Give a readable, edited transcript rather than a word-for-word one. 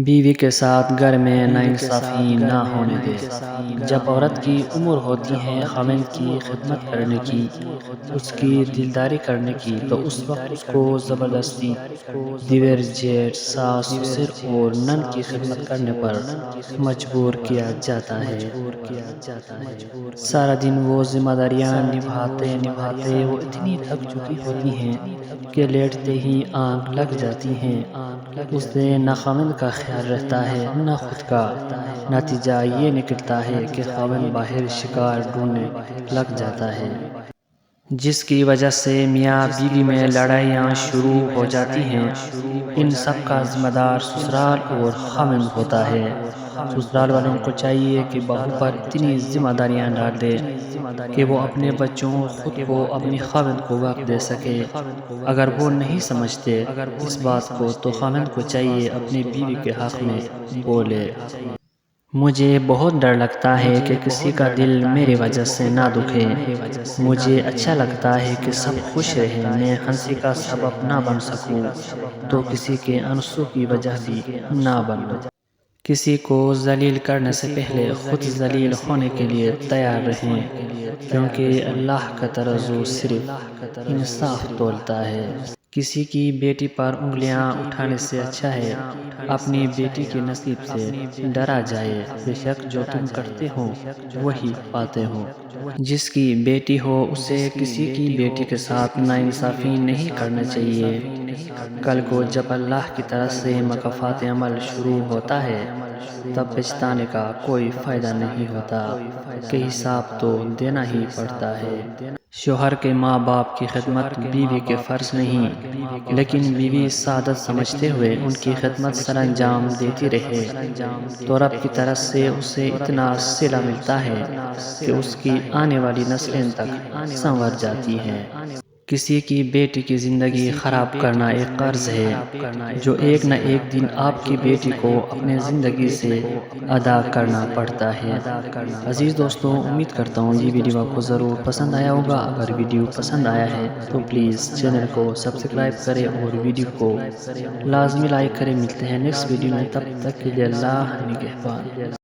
بیوی کے ساتھ گھر میں ناانصافی نہ ہونے دے۔ جب عورت کی عمر ہوتی ہے خاوند کی خدمت کرنے کی، اس کی دلداری کرنے کی، تو اس وقت اس کو زبردستی دیور، جیٹھ، ساس، سسر اور نند کی خدمت کرنے پر مجبور کیا جاتا ہے۔ سارا دن وہ ذمہ داریاں نبھاتے وہ اتنی تھک چکی ہوتی ہیں کہ لیٹتے ہی آنکھ لگ جاتی ہیں۔ اس سے نہ خاوند کا خیال رہتا ہے نہ خود کا۔ نتیجہ یہ نکلتا ہے کہ خاوند باہر شکار ڈھونڈنے لگ جاتا ہے، جس کی وجہ سے میاں بیوی میں لڑائیاں شروع ہو جاتی ہیں۔ ان سب کا ذمہ دار سسرال اور خاوند ہوتا ہے۔ سسرال والوں کو چاہیے کہ بہو پر اتنی ذمہ داریاں ڈال دے کہ وہ اپنے بچوں، خود کو، اپنی خاوند کو وقت دے سکے۔ اگر وہ نہیں سمجھتے اس بات کو تو خاوند کو چاہیے اپنی بیوی کے حق میں بولے۔ مجھے بہت ڈر لگتا ہے کہ کسی کا دل میری وجہ سے نہ دکھے۔ مجھے اچھا لگتا ہے کہ سب خوش رہیں۔ میں ہنسی کا سبب نہ بن سکوں تو کسی کے آنسو کی وجہ بھی نہ بنوں۔ کسی کو ذلیل کرنے سے پہلے خود ذلیل ہونے کے لیے تیار رہیں، کیونکہ اللہ کا ترازو صرف انصاف تولتا ہے۔ کسی کی بیٹی پر انگلیاں اٹھانے سے اچھا ہے اپنی بیٹی کے نصیب سے ڈرا جائے۔ بے شک جو تم کرتے ہو وہی پاتے ہو۔ جس کی بیٹی ہو اسے کسی کی بیٹی کے ساتھ ناانصافی نہیں کرنا چاہیے۔ کل کو جب اللہ کی طرف سے مکافات عمل شروع ہوتا ہے تب پچھتانے کا کوئی فائدہ نہیں ہوتا کہ حساب تو دینا ہی پڑتا ہے۔ شوہر کے ماں باپ کی خدمت بیوی کے فرض نہیں، لیکن بیوی سعادت سمجھتے ہوئے ان کی خدمت سر انجام دیتی رہے تو رب کی طرف سے اسے اتنا صلہ ملتا ہے کہ اس کی آنے والی نسلیں تک سنور جاتی ہیں۔ کسی کی بیٹی کی زندگی خراب کرنا ایک قرض ہے جو ایک نہ ایک دن آپ کی بیٹی کو اپنے زندگی سے ادا کرنا پڑتا ہے۔ عزیز دوستوں، امید کرتا ہوں یہ ویڈیو آپ کو ضرور پسند آیا ہوگا۔ اگر ویڈیو پسند آیا ہے تو پلیز چینل کو سبسکرائب کریں اور ویڈیو کو لازمی لائک کریں۔ ملتے ہیں نیکسٹ ویڈیو میں، تب تک کے لیے اللہ نگہبان۔